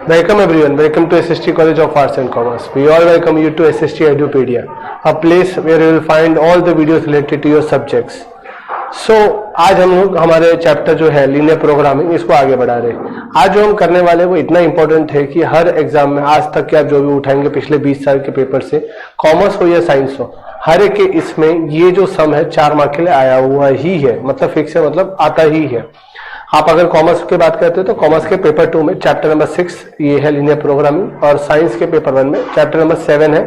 Welcome everyone. Welcome to SST College of Arts and Commerce. We all welcome you to SST Edupedia, a place where you will find all the videos related to your subjects. So आज हम लोग हमारे chapter जो है linear programming इसको आगे बढ़ा रहे हैं। आज जो हम करने वाले हैं वो इतना इंपॉर्टेंट है कि हर एग्जाम में आज तक के आप जो भी उठाएंगे पिछले 20 साल के पेपर से, कॉमर्स हो या साइंस हो, हर एक के इसमें ये जो सम है 4 मार्क के लिए आया हुआ ही है, मतलब फिक्स है, मतलब आता ही है। आप अगर कॉमर्स की बात करते हो तो कॉमर्स के पेपर 2 में चैप्टर नंबर 6 ये है लीनियर प्रोग्रामिंग, और साइंस के पेपर 1 में चैप्टर नंबर 7 है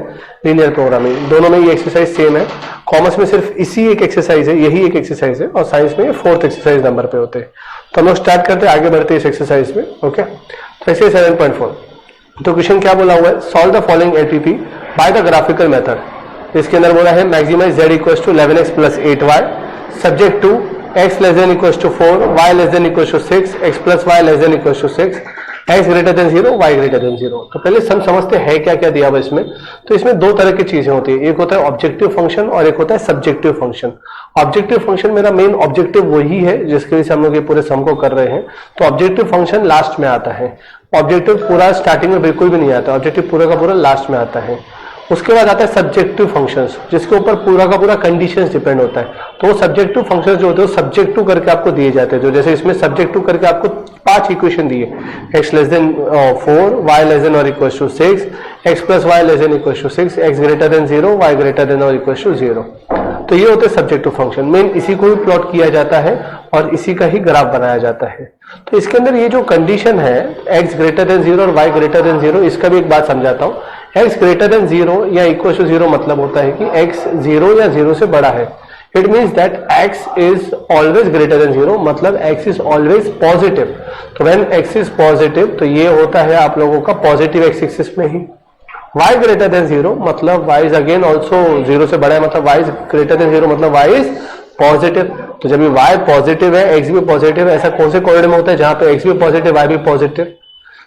लीनियर प्रोग्रामिंग। दोनों में ये एक्सरसाइज सेम है। कॉमर्स में सिर्फ इसी एक एक्सरसाइज है, यही एक एक्सरसाइज है, और साइंस में 4th एक्सरसाइज नंबर पे होते हैं। तो हम लोग स्टार्ट करते हैं, आगे बढ़ते हैं इस एक्सरसाइज में। ओके, तो ऐसे 7.4 तो क्वेश्चन क्या बोला हुआ है, solve the following ATP by the graphical method. इसके अंदर बोला है maximise z equal to 11x plus 8y subject to x less than equal to 4, y less than equal to 6, x plus y less than equal to 6, x greater than 0, y greater than 0। तो पहले सम समझते हैं क्या क्या दिया हुआ इसमें। तो इसमें दो तरह की चीजें होती है, एक होता है ऑब्जेक्टिव फंक्शन और एक होता है सब्जेक्टिव फंक्शन। ऑब्जेक्टिव फंक्शन मेरा मेन ऑब्जेक्टिव वही है जिसके वजह से हम लोग ये पूरे सम को कर रहे हैं। तो ऑब्जेक्टिव फंक्शन लास्ट में आता है, ऑब्जेक्टिव पूरा स्टार्टिंग में बिल्कुल भी नहीं आता, ऑब्जेक्टिव पूरा का पूरा लास्ट में आता है। उसके बाद आता है सब्जेक्टिव फंक्शंस, जिसके ऊपर पूरा का पूरा कंडीशंस डिपेंड होता है। तो वो सब्जेक्टिव फंक्शंस जो होते हैं सब्जेक्टिव करके आपको दिए जाते हैं। जो जैसे इसमें सब्जेक्टिव करके आपको 5 इक्वेशन दिए, x less than 4, y less than और equal to 6, x plus y less than equal to 6, x greater than 0, y greater than और इक्वल टू 0। तो ये होते हैं सब्जेक्टिव फंक्शन। मेन इसी को भी प्लॉट किया जाता है और इसी का ही ग्राफ बनाया जाता है। तो इसके अंदर ये जो कंडीशन है x ग्रेटर देन 0 और y ग्रेटर देन 0, इसका भी एक बात समझाता हूँ। x ग्रेटर देन 0 या इक्वल टू 0 मतलब होता है कि x 0 या 0 से बड़ा है। It means that x is always greater than 0, मतलब x इज ऑलवेज पॉजिटिव। तो व्हेन x इज पॉजिटिव तो ये होता है आप लोगों का पॉजिटिव एक्स एक्सिस में ही। y ग्रेटर देन 0 मतलब y इज अगेन ऑल्सो 0 से बड़ा है, मतलब y इज ग्रेटर देन 0 मतलब y इज पॉजिटिव। तो जब y पॉजिटिव है x भी पॉजिटिव है, ऐसा कौन से क्वाड्रेंट में होता है जहां पे x भी पॉजिटिव y भी पॉजिटिव?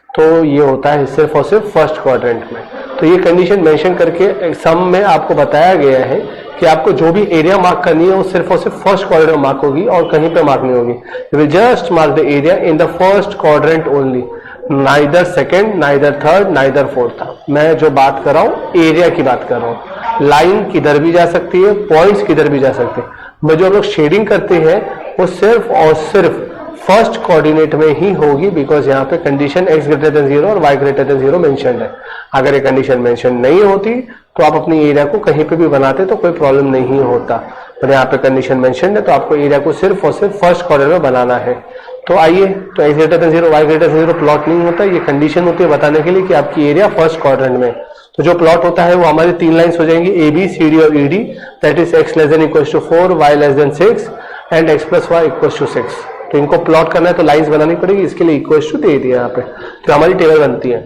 तो ये होता है सिर्फ और सिर्फ फर्स्ट क्वाड्रेंट में। तो ये कंडीशन मेंशन करके सम में आपको बताया गया है कि आपको जो भी एरिया मार्क करनी है वो सिर्फ और सिर्फ फर्स्ट क्वाड्रेंट में मार्क होगी और कहीं पे मार्क नहीं होगी। You will just mark the area in the first quadrant only, neither second, neither third, neither fourth. मैं जो बात कर रहा हूँ एरिया की बात कर रहा हूँ। लाइन किधर भी जा सकती है, पॉइंट्स किधर भी जा सकते हैं। मैं जो हम लोग शेडिंग करते हैं वो सिर्फ और सिर्फ फर्स्ट कोऑर्डिनेट में ही होगी, बिकॉज यहाँ पे कंडीशन x ग्रेटर देन 0 और y ग्रेटर देन 0 मेंशन्ड है। अगर ये कंडीशन मेंशन नहीं होती तो आप अपनी एरिया को कहीं पे भी बनाते तो कोई प्रॉब्लम नहीं होता, पर यहाँ पे कंडीशन मेंशन्ड है तो आपको एरिया को सिर्फ और सिर्फ फर्स्ट क्वाड्रेंट में बनाना है। तो आइए, तो x greater than 0 y greater than 0 plot नहीं होता, ये कंडीशन होती है बताने के लिए कि आपकी एरिया फर्स्ट क्वाड्रेंट में। तो जो प्लॉट होता है वो हमारी 3 लाइन्स हो जाएंगी, ए बी सी डी और E D, that is x less than equal to 4, y less than 6 and x plus y equal to 6। तो इनको प्लॉट करना है तो लाइंस बनानी पड़ेगी, इसके लिए इक्वल टू दे दिया यहाँ पे। तो हमारी टेबल बनती है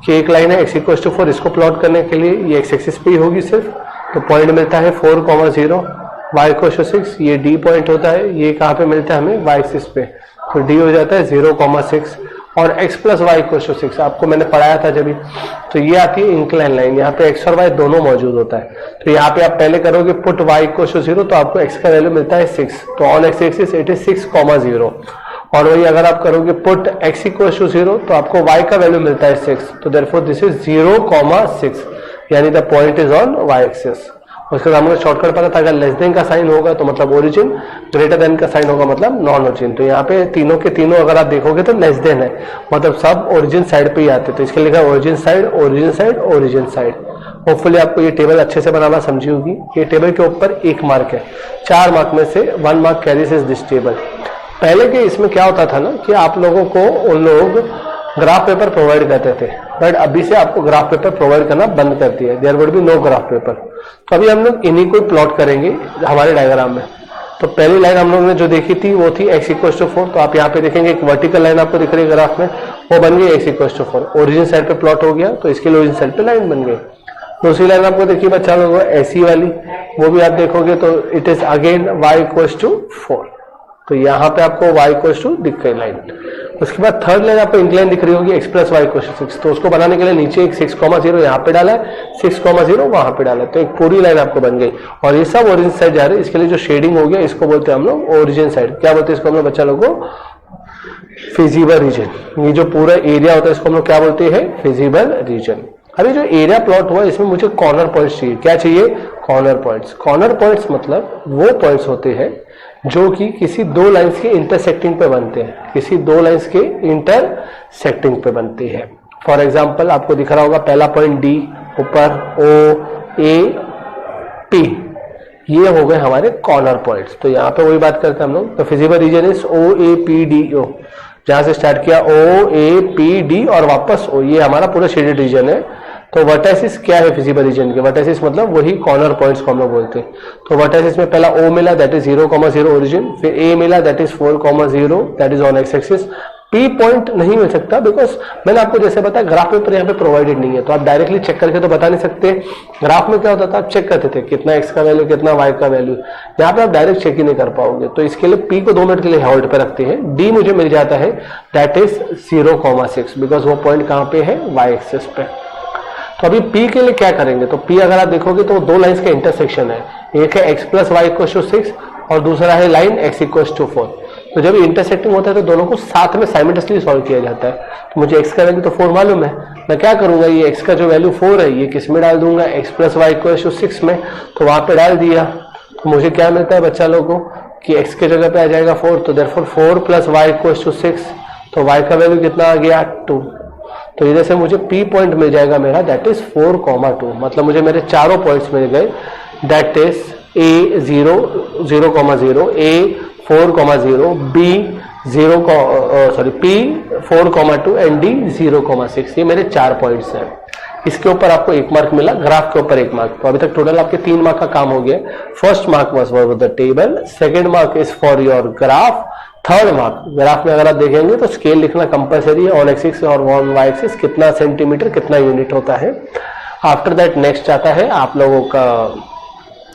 कि एक लाइन है x इक्वल टू 4, इसको प्लॉट करने के लिए ये x एक्सिस पे ही होगी सिर्फ। तो पॉइंट मिलता है 4,0, y इक्वल टू 6, ये d पॉइंट होता है, ये कहाँ पे मिलता है हमें y एक्सिस पे। तो d हो जाता है 0,6 और x plus y equal to 6 आपको मैंने पढ़ाया था जब भी। तो ये आती है इंक्लाइन लाइन, यहाँ पे x और y दोनों मौजूद होता है। तो यहाँ पे आप पहले करोगे पुट y इक्वल टू 0 तो आपको x का वैल्यू मिलता है 6, तो on x axis it is 6,0। और वही अगर आप करोगे पुट x इक्वल टू 0 तो आपको y का वैल्यू मिलता है 6, तो देयरफॉर दिस इज 0,6, यानी the point is on y axis. उसके बाद हमने शॉर्टकट पता था, अगर लेस देन का साइन होगा तो मतलब ओरिजिन, ग्रेटर देन का साइन होगा मतलब नॉन ओरिजिन। तो यहाँ पे तीनों के तीनों अगर आप देखोगे तो लेस देन है, मतलब सब ओरिजिन साइड पे ही आते। तो इसके लिखा origin side, origin side, origin side. Hopefully आपको ये टेबल अच्छे से बनाना समझी होगी। ये टेबल के ऊपर 1 मार्क है, 4 मार्क में से 1 mark carries is this table. पहले के इसमें क्या होता था ना कि आप लोगों को उन लोग ग्राफ पेपर प्रोवाइड करते थे, बट अभी से आपको ग्राफ पेपर प्रोवाइड करना बंद कर दिया है। There would be no graph paper. तो अभी हम लोग इन्हीं को प्लॉट करेंगे हमारे डायग्राम में। तो पहली लाइन हम लोग ने जो देखी थी वो थी x इक्वल टू 4। तो आप यहाँ पे देखेंगे एक वर्टिकल लाइन आपको दिख रही है ग्राफ में, वो बन गई x equal to 4। Origin side पे प्लॉट हो गया तो इसके लिए ओरिजिन साइड पे लाइन बन गई। दूसरी लाइन आपको देखिए बच्चा लोग ऐसी वाली, वो भी आप देखोगे तो it is again y equal to 4। तो यहाँ पे आपको y इक्वल टू दिख गई लाइन। उसके बाद थर्ड लाइन आपको इंक्लाइन दिख रही होगी x plus y equal to 6। तो उसको बनाने के लिए नीचे एक 6,0 यहाँ पे डाला है, 6,0 वहां पे डाला है, तो एक पूरी लाइन आपको बन गई। और ये सब ओरिजिन साइड जा रहे हैं। इसके लिए जो शेडिंग हो गया इसको बोलते हैं हम लोग ओरिजिन साइड। क्या बोलते हैं इसको हम लोग बच्चा लोगों को? Feasible region. ये जो पूरा एरिया होता है इसको हम लोग क्या बोलते हैं, फिजिबल रीजन। अभी जो एरिया प्लॉट हुआ इसमें मुझे कॉर्नर पॉइंट्स चाहिए। क्या चाहिए, कॉर्नर पॉइंट्स। कॉर्नर पॉइंट्स मतलब वो पॉइंट्स होते हैं जो कि किसी दो लाइंस के इंटरसेक्टिंग पे बनते हैं, किसी दो लाइंस के इंटरसेक्टिंग पे बनते हैं। फॉर एग्जांपल आपको दिख रहा होगा पहला पॉइंट डी, ऊपर ओ ए पी, ये हो गए हमारे कॉर्नर पॉइंट्स। तो यहाँ पे वही बात करते हैं हम लोग। तो feasible region is O A P D O, जहां से स्टार्ट किया ओ ए पी डी और वापस ओ, ये हमारा पूरा शेडेड रीजन है। तो वर्टाइसिस क्या है फिजिबल रीजन के, वर्टाइसिस मतलब वही कॉर्नर पॉइंट्स को हम लोग बोलते हैं। तो वर्टाइसिस में पहला ओ मिला दैट इज 0,0 ओरिजिन, फिर ए मिला that is 4,0 that is on x axis. P point नहीं मिल सकता बिकॉज मैंने आपको जैसे बताया ग्राफ पेपर यहाँ पे प्रोवाइडेड नहीं है, तो आप डायरेक्टली चेक करके तो बता नहीं सकते। ग्राफ में क्या होता था, आप चेक करते थे कितना एक्स का वैल्यू कितना वाई का वैल्यू, यहाँ पे आप डायरेक्ट चेक ही नहीं कर पाओगे। तो इसके लिए पी को 2 मिनट के लिए होल्ड पे रखते हैं। डी मुझे मिल जाता है दैट इज 0,6 बिकॉज वो पॉइंट कहाँ पे है, वाई एक्सिस पे। तो अभी P के लिए क्या करेंगे, तो P अगर आप देखोगे तो दो लाइंस का इंटरसेक्शन है, एक है x plus y equal to 6 और दूसरा है लाइन x इक्वल टू 4। तो जब इंटरसेक्टिंग होता है तो दोनों को साथ में साइमल्टेनियसली सॉल्व किया जाता है। तो मुझे x का वैल्यू तो 4 मालूम है, मैं क्या करूंगा, ये x का जो वैल्यू 4 है ये किस में डाल दूंगा, x plus y equal to 6 में, तो वहां पे डाल दिया। तो मुझे क्या मिलता है बच्चा लोगों कि x के जगह पे आ जाएगा 4, तो therefore 4 plus y equal to 6, तो y का वैल्यू कितना आ गया 2। तो इधर से मुझे P पॉइंट मिल जाएगा मेरा दैट इज 4,2, मतलब मुझे मेरे चारों पॉइंट्स मिल गए that is A 0,0, A 4,0, B 0, P 4,2 and D 0,6। ये मेरे 4 पॉइंट्स हैं। इसके ऊपर आपको 1 मार्क मिला, ग्राफ के ऊपर 1 मार्क। तो अभी तक टोटल आपके 3 मार्क का काम हो गया। First mark was for the table, second mark is for your graph, third mark graph में अगर आप देखेंगे तो स्केल लिखना कंपलसरी है, ऑन एक्सिस और ऑन वाई एक्सिस कितना सेंटीमीटर कितना यूनिट होता है। आफ्टर दैट नेक्स्ट आता है आप लोगों का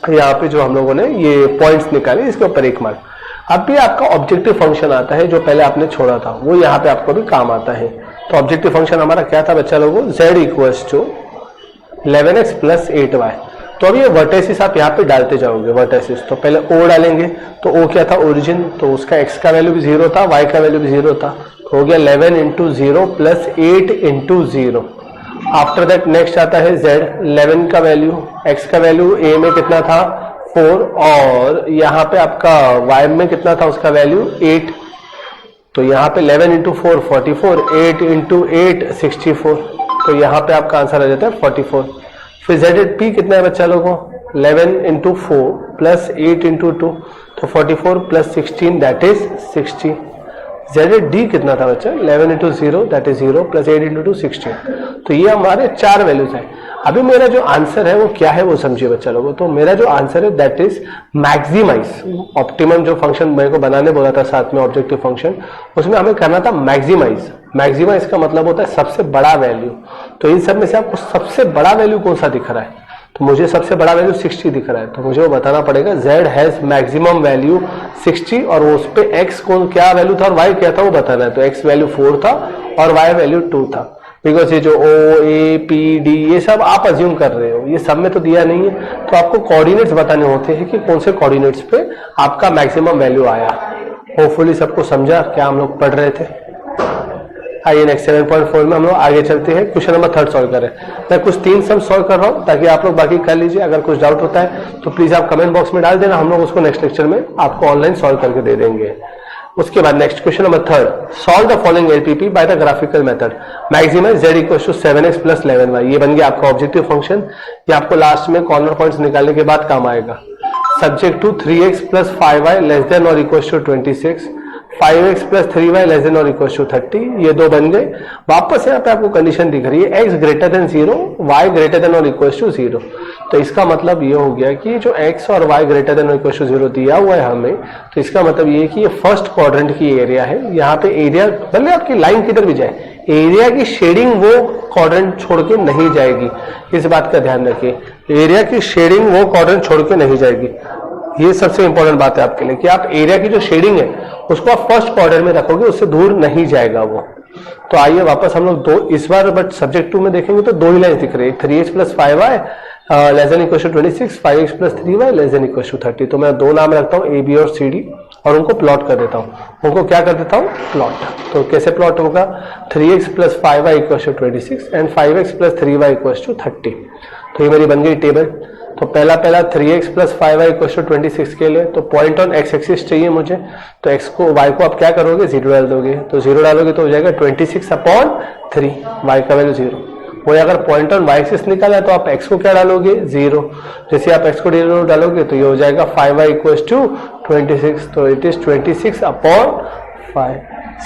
यहाँ पे जो हम लोगों ने ये पॉइंट्स निकाले, इसके ऊपर 1 मार्क। अब भी आपका ऑब्जेक्टिव फंक्शन आता है जो पहले आपने छोड़ा था, वो यहाँ पे आपको भी काम आता है। तो ऑब्जेक्टिव फंक्शन हमारा क्या था बच्चा लोगों, z equals to 11x plus 8y। तो अभी ये वर्टेसिस आप यहाँ पे डालते जाओगे वर्टेसिस। तो पहले O डालेंगे, तो O क्या था, ओरिजिन, तो उसका x का वैल्यू भी 0 था, y का वैल्यू भी 0 था, तो हो गया 11 into 0 plus 8 into 0। After that next आता है z, 11 का वैल्यू, x का वैल्यू A में कितना था 4 और यहाँ पे आपका y में कितना था उसका वैल्यू 8। तो यहाँ पे 11 इंटू 4 44, 8 इंटू 8 64, तो यहाँ पे आपका आंसर आ जाता है 44। फिर ZP कितना है बच्चा लोगों, 11 इंटू 4 प्लस 8 इंटू 2, तो 44 प्लस 16 दैट इज 60। ZD कितना था बच्चा, 11 into 0 that is 0 plus 8 into 2 16। तो ये हमारे 4 वैल्यूज हैं। अभी मेरा जो आंसर है वो क्या है वो समझिए बच्चा लोगों। तो मेरा जो आंसर है दैट इज मैक्सिमाइज। ऑप्टिमम जो फंक्शन मेरे को बनाने बोला था साथ में ऑब्जेक्टिव फंक्शन, उसमें हमें करना था मैक्सिमाइज। मैक्सिमाइज का मतलब होता है सबसे बड़ा वैल्यू। तो इन सब में से आपको सबसे बड़ा वैल्यू कौन सा दिख रहा है, तो मुझे सबसे बड़ा वैल्यू 60 दिख रहा है। तो मुझे वो बताना पड़ेगा z हैज मैक्सिमम वैल्यू 60 और उस पे x कौन क्या वैल्यू था और y क्या था वो बताना है। तो x वैल्यू 4 था और y वैल्यू 2 था। बिकॉज ये जो O A P D ये सब आप अज्यूम कर रहे हो, ये सब में तो दिया नहीं है। तो आपको कोऑर्डिनेट्स बताने होते हैं कि कौन से कोऑर्डिनेट्स पे आपका मैक्सिमम वैल्यू आया। होपफुली सबको समझा क्या हम लोग पढ़ रहे थे। आइए नेक्स्ट 7.4 में हम लोग आगे चलते हैं। क्वेश्चन नंबर 3 सॉल्व करें। मैं कुछ 3 सम सॉल्व कर रहा हूं ताकि आप लोग बाकी कर लीजिए। अगर कुछ डाउट होता है तो प्लीज आप कमेंट बॉक्स में डाल देना, हम लोग उसको नेक्स्ट लेक्चर में आपको ऑनलाइन सॉल्व करके दे देंगे। उसके बाद next question number 3, solve the following LPP by the graphical method. Maximise z equal to 7x plus 11y। ये बन गया आपका ऑब्जेक्टिव फंक्शन। ये आपको लास्ट में कॉर्नर पॉइंट्स निकालने के बाद काम आएगा। Subject to 3x plus 5y less than और equal to 26, 5x plus 3y less than और इक्वल टू 30। ये दो बन गए। वापस यहाँ पे आपको कंडीशन दिख रही है x greater than 0, y greater than और इक्वल टू 0। तो इसका मतलब ये हो गया कि जो x और y ग्रेटर देन और इक्वल टू 0 दिया हुआ है हमें, तो इसका मतलब ये कि ये फर्स्ट क्वाड्रेंट की एरिया है। यहाँ पे एरिया भले आपकी लाइन किधर भी जाए, एरिया की शेडिंग वो क्वाड्रेंट छोड़ के नहीं जाएगी। इस बात का ध्यान रखिए, एरिया की शेडिंग वो क्वाड्रेंट छोड़ के नहीं जाएगी। ये सबसे इंपॉर्टेंट बात है आपके लिए कि आप एरिया की जो शेडिंग है उसको आप फर्स्ट क्वाड्रेंट में रखोगे, उससे दूर नहीं जाएगा वो। तो आइए वापस हम लोग दो इस बार बट सब्जेक्ट 2 में देखेंगे तो 2 ही लाइन दिख रही है, 3x plus 5y less than equal to 26, 5x plus 3y less than equal to 30। तो मैं 2 नाम रखता हूँ A B और C D और उनको प्लॉट कर देता हूँ, उनको क्या कर देता हूँ, प्लॉट। तो कैसे प्लॉट होगा, 3x + 5y = 26 and 5x + 3y = 30। तो ये मेरी बन गई टेबल। तो पहला 3x + 5y = 26 के लिए तो पॉइंट ऑन x एक्सिस चाहिए मुझे, तो x को y को आप क्या करोगे, 0 डाल दोगे। तो 0 डालोगे तो हो जाएगा 26/3, y का वैल्यू 0। वही अगर पॉइंट ऑन y एक्सिस निकाला है तो आप x को क्या डालोगे, 0। जैसे आप x को 0 डालोगे तो ये हो जाएगा 5y = 26, तो इट इज 26/5।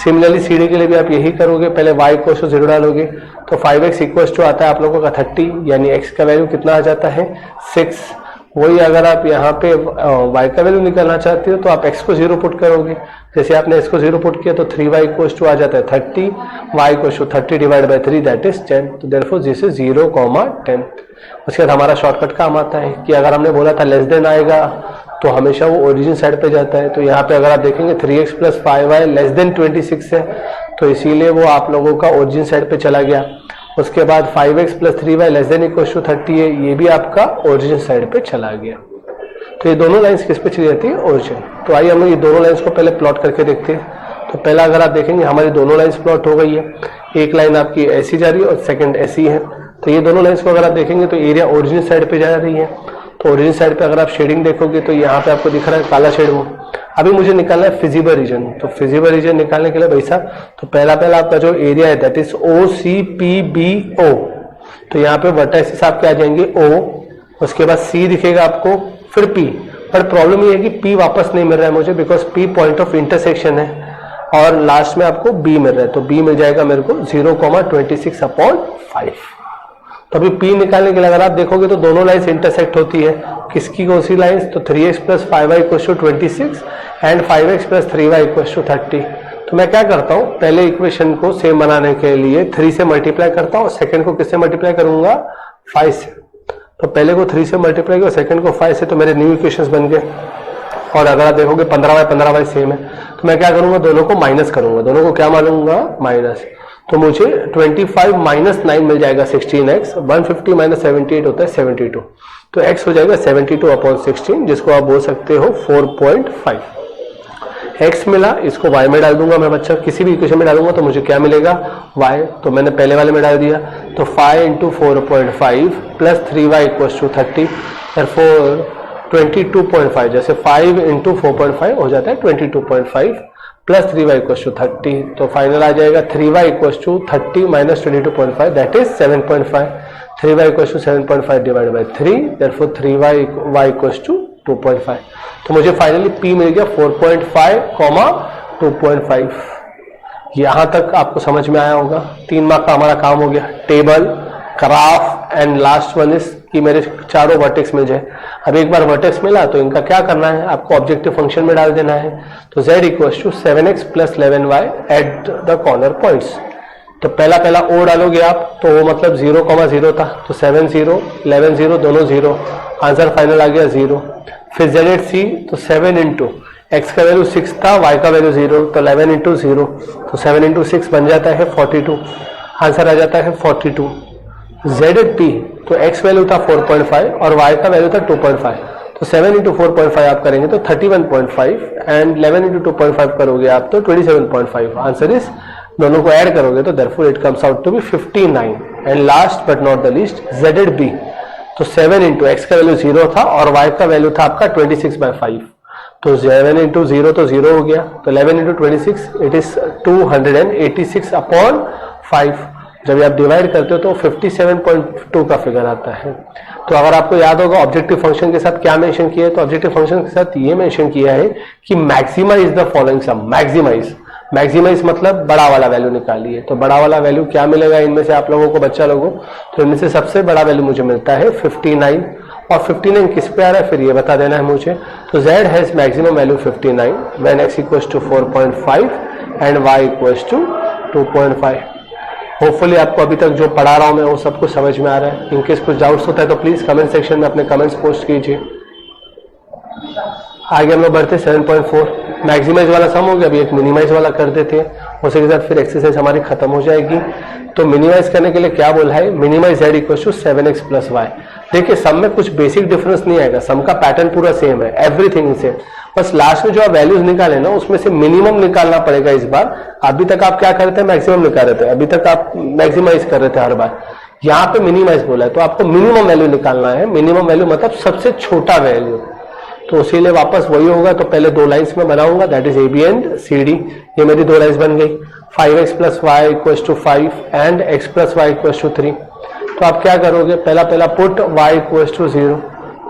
सिमिलरली सीढ़ी के लिए भी आप यही करोगे, पहले y को 0 डालोगे तो 5x = आता है आप लोगों का 30, यानी x का वैल्यू कितना आ जाता है, 6। वही अगर आप यहाँ पे y का वैल्यू निकालना चाहते हो तो आप x को 0 पुट करोगे। जैसे आपने x को 0 पुट किया तो 3y = आ जाता है 30, y = 30 / 3 दैट इज 10। तो देयरफॉर दिस इज 0,10। उसके बाद हमारा शॉर्टकट काम आता है कि अगर हमने बोला था लेस देन आएगा तो हमेशा वो ओरिजिन साइड पे जाता है। तो यहाँ पे अगर आप देखेंगे 3x + 5y < 26 है, तो इसीलिए वो आप लोगों का ओरिजिन साइड पे चला गया। उसके बाद 5x + 3y < 30 है, ये भी आपका ओरिजिन साइड पे चला गया। तो ये दोनों लाइंस किस पे चली जाती है, ओरिजिन। तो आइए हम ये दोनों लाइंस को पहले प्लॉट करके देखते हैं। तो पहला अगर आप देखेंगे हमारी दोनों लाइंस प्लॉट हो गई है, एक लाइन आपकी ऐसी जा रही है और सेकंड ऐसी है। तो ये दोनों लाइंस को अगर आप देखेंगे तो एरिया ओरिजिन साइड पे जा रही है। तो ओरिजिन साइड पे अगर आप शेडिंग देखोगे तो यहाँ पे आपको दिख रहा है काला शेड। वो अभी मुझे निकालना है फिजिबल रीजन। तो फिजिबल रीजन निकालने के लिए भाई साहब, तो पहला आपका जो एरिया है दैट इज OCPBO। तो यहाँ पे वर्टेक्सेस आपके आ जाएंगे O, उसके बाद C दिखेगा आपको, फिर P। पर प्रॉब्लम ये है कि P वापस नहीं मिल रहा है मुझे, because P point of intersection है और लास्ट में आपको B मिल रहा है। तो B मिल जाएगा मेरे को 0,26/5। तो अभी P निकालने के लिए अगर आप देखोगे तो दोनों लाइंस इंटरसेक्ट होती है। किसकी कौन सी लाइंस, तो 3x + 5y = 26 and 5x + 3y = 30। तो मैं क्या करता हूँ, पहले इक्वेशन को सेम बनाने के लिए 3 से मल्टीप्लाई करता हूँ, सेकंड को किससे मल्टीप्लाई करूंगा, 5 से। तो पहले को 3 से मल्टीप्लाई किया, सेकंड को 5 से, तो मेरे न्यू इक्वेशंस बन गए। और अगर आप देखोगे 15y सेम है, तो मैं क्या करूंगा, दोनों को माइनस करूंगा। दोनों को क्या मानूंगा, माइनस। तो मुझे 25 - 9 मिल जाएगा 16x, 150 - 78 होता है 72। तो x हो जाएगा 72/16, जिसको आप बोल सकते हो 4.5। x मिला, इसको y में डाल दूंगा मैं बच्चा, किसी भी इक्वेशन में डालूंगा तो मुझे क्या मिलेगा, y। तो मैंने पहले वाले में डाल दिया, तो 5 × 4.5 + 3y = 30, therefore 22.5। जैसे 5 × 4.5 हो जाता है 22.5 + 3y = 30। तो फाइनल आ जाएगा 3y = 30 - 22.5 that is 7.5। 3y = 7.5 / 3, therefore 3y = 2.5। तो मुझे फाइनली P मिल गया 4.5, 2.5। यहां तक आपको समझ में आया होगा। 3 मार्क का हमारा काम हो गया। Table, graph and last one is कि मेरे चारों वर्टेक्स मिल जाए। अब एक बार वर्टेक्स मिला तो इनका क्या करना है, आपको ऑब्जेक्टिव फंक्शन में डाल देना है। तो z = 7x + 11y at the corner points. तो पहला O डालोगे आप, तो वो मतलब 0,0 था, तो 7 0 11 0 दोनों 0, आंसर फाइनल आ गया 0। फिर z तो 7 × x का वैल्यू 6 था, y का वैल्यू 0, तो 11 × 0, तो 7 × 6 बन जाता है 42, आंसर आ जाता है 42। ZP तो x वैल्यू था 4.5 और y का वैल्यू था 2.5, तो 7 × 4.5 आप करेंगे तो 31.5 एंड 11 × 2.5 करोगे आप तो 27.5। आंसर इज, दोनों को ऐड करोगे तो therefore it comes out to be 59। And last but not the least ZB, तो 7 × x का वैल्यू 0 था और y का वैल्यू था आपका 26/5, तो 7 × 0 तो 0 हो गया, तो 11 × 26 इट इज 286/5। जब आप डिवाइड करते हो तो 57.2 का फिगर आता है। तो अगर आपको याद होगा ऑब्जेक्टिव फंक्शन के साथ क्या मेंशन किया है, तो ऑब्जेक्टिव फंक्शन के साथ ये मेंशन किया है कि maximise the following sum. Maximise मतलब बड़ा वाला वैल्यू निकालिए। तो बड़ा वाला वैल्यू क्या मिलेगा इनमें से आप लोगों को, बच्चा लोगों, तो इनमें से सबसे बड़ा वैल्यू मुझे मिलता है 59। और 59 किस पे आ रहा है फिर ये बता देना है मुझे। तो z has maximum value 59 when x = 4.5 and y = 2.5। Hopefully आपको अभी तक जो पढ़ा रहा हूं मैं वो सब कुछ समझ में आ रहा है। इनकेस कुछ डाउट्स होता है तो प्लीज कमेंट सेक्शन में अपने कमेंट्स पोस्ट कीजिए। आगे हम लोग बढ़ते 7.4, मैक्सिमाइज वाला सम हो गया। अभी एक मिनिमाइज वाला कर देते हैं, उसी के साथ फिर एक्सरसाइज हमारी खत्म हो जाएगी। तो मिनिमाइज करने के लिए क्या बोला है, मिनिमाइज z = 7x + y। देखिए सम में कुछ बेसिक डिफरेंस नहीं आएगा, सम का पैटर्न पूरा सेम है, एवरीथिंग सेम। बस लास्ट में जो आप वैल्यूज निकाले ना उसमें से मिनिमम निकालना पड़ेगा इस बार। अभी तक आप क्या कर रहे थे, मैक्सिमम निकाल रहे थे, अभी तक आप मैक्सिमाइज कर रहे थे हर बार, यहाँ पे मिनिमाइज बोला है तो आपको मिनिमम वैल्यू निकालना है। मिनिमम वैल्यू मतलब सबसे छोटा वैल्यू, तो इसीलिए वापस वही होगा। तो पहले दो लाइंस में बनाऊंगा, that is A B and C D. ये मेरी दो लाइंस बन गई, 5x plus y equals to 5 and x plus y equals to 3। तो आप क्या करोगे, पहला पुट y इक्वल्स टू 0,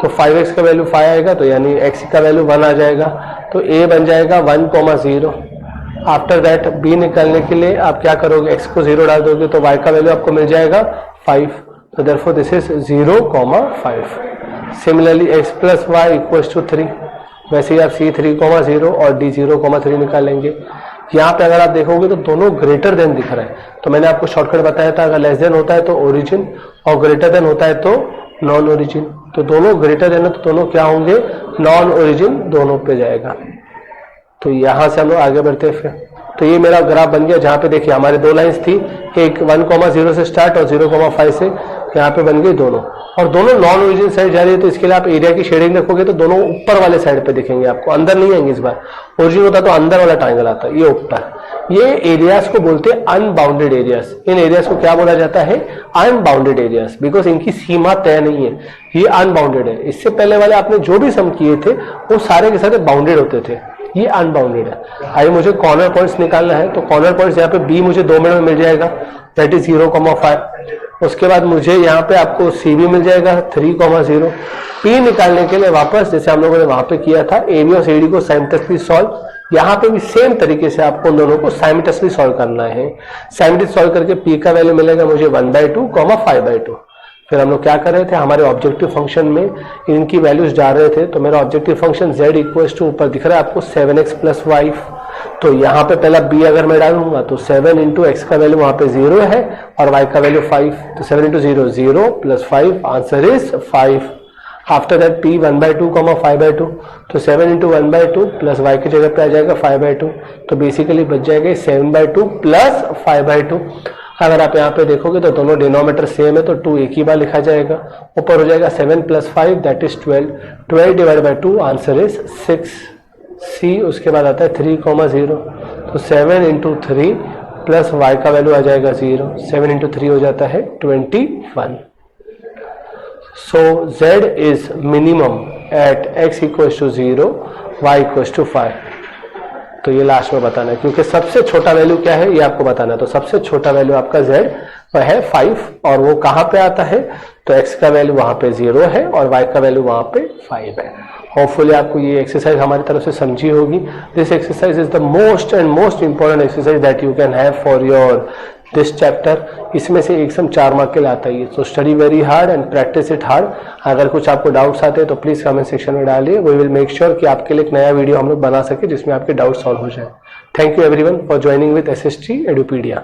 तो 5x का वैल्यू 5 आएगा, तो यानी x का वैल्यू 1 आ जाएगा, तो a बन जाएगा 1,0। आफ्टर दैट b निकालने के लिए आप क्या करोगे, x को 0 डाल दोगे तो y का वैल्यू आपको मिल जाएगा 5, तो therefore this is 0,5। Similarly x plus y equals to 3, वैसे ही आप c3,0 और d 0,3 निकालेंगे। यहाँ पे अगर आप देखोगे तो दोनों ग्रेटर देन दिख रहा है, तो मैंने आपको शॉर्टकट बताया था, अगर लेस देन होता है तो ओरिजिन और ग्रेटर देन होता है तो नॉन ओरिजिन। तो दोनों ग्रेटर देन है तो दोनों क्या होंगे, नॉन ओरिजिन दोनों पे जाएगा। तो यहां से हम लोग आगे बढ़ते हैं फिर। तो ये मेरा ग्राफ बन गया, जहां पे देखिए हमारे दो लाइंस थी, एक 1,0 से स्टार्ट और 0,5 से, यहाँ पे बन गई दोनों, और दोनों नॉन ओरिजिन साइड जा रही है। तो इसके लिए आप एरिया की शेडिंग रखोगे तो दोनों ऊपर वाले साइड पे दिखेंगे आपको, अंदर नहीं आएंगे। इस बार ओरिजिन होता तो अंदर वाला ट्राइंगल आता, ये ऊपर। ये एरियाज को बोलते हैं अनबाउंडेड एरियाज। इन एरियाज को क्या बोला जाता है, अनबाउंडेड एरियाज, बिकॉज इनकी सीमा तय नहीं है, ये अनबाउंडेड है। इससे पहले वाले आपने जो भी सम किए थे वो सारे के सारे बाउंडेड होते थे, ये अनबाउंडेड है। आइए मुझे कॉर्नर पॉइंट्स निकालना है, तो कॉर्नर पॉइंट्स यहाँ पे बी मुझे 2 मिनट में मिल जाएगा, दैट इज 0,5। उसके बाद मुझे यहाँ पे आपको सी भी मिल जाएगा 3,0। पी निकालने के लिए वापस जैसे हम लोगों ने वहां पे किया था, ए बी और सी डी को साइमल्टेनियसली सॉल्व, यहाँ पे भी सेम तरीके से आपको उन दोनों को साइमल्टेनियसली सॉल्व करना है। साइमल्टेनियसली सॉल्व करके पी का वैल्यू मिलेगा मुझे 1/2, 5/2। फिर हम लोग क्या कर रहे थे, हमारे ऑब्जेक्टिव फंक्शन में इनकी वैल्यूज डाल रहे थे। तो मेरा objective function z equals to, ऊपर दिख रहा है आपको 7x प्लस 5, तो यहाँ पे पहला b अगर मैं डालूंगा तो 7 इंटू एक्स का वैल्यू वहां पे 0 है और y का वैल्यू 5, तो 7 into 0 0 plus 5, answer is 5। After that p 1/2, 5/2, तो 7 इंटू 1/2 प्लस y की जगह पे आ जाएगा 5/2, तो बेसिकली बच जाएगा 7/2 प्लस 5/2। अगर आप यहाँ पे देखोगे तो दोनों डिनोमिनेटर सेम है, तो 2 एक ही बार लिखा जाएगा, ऊपर हो जाएगा 7 plus 5 that is 12, 12 divide by 2 answer is 6। See उसके बाद आता है 3,0, तो 7 इंटू 3 प्लस वाई का वैल्यू आ जाएगा 0, 7 इंटू 3 हो जाता है 21। So z is minimum at x equals to 0, y equals to 5। तो ये लास्ट में बताना है, क्योंकि सबसे छोटा वैल्यू क्या है ये आपको बताना है। तो सबसे छोटा वैल्यू आपका z वह है 5, और वो कहाँ पे आता है, तो x का वैल्यू वहां पे 0 है और y का वैल्यू वहां पे 5 है। होपफुली आपको ये एक्सरसाइज हमारी तरफ से समझी होगी। This exercise is the most and most important exercise that you can have for your this chapter. इसमें से एक सम 4 मार्क के लिए आता है, तो study very hard and practice it hard. अगर कुछ आपको डाउट्स आते हैं तो प्लीज कमेंट सेक्शन में डालिए, वी विल मेक श्योर कि आपके लिए एक नया वीडियो हम लोग बना सके जिसमें आपके डाउट सॉल्व हो जाए। Thank you everyone for joining with SST एडुपीडिया।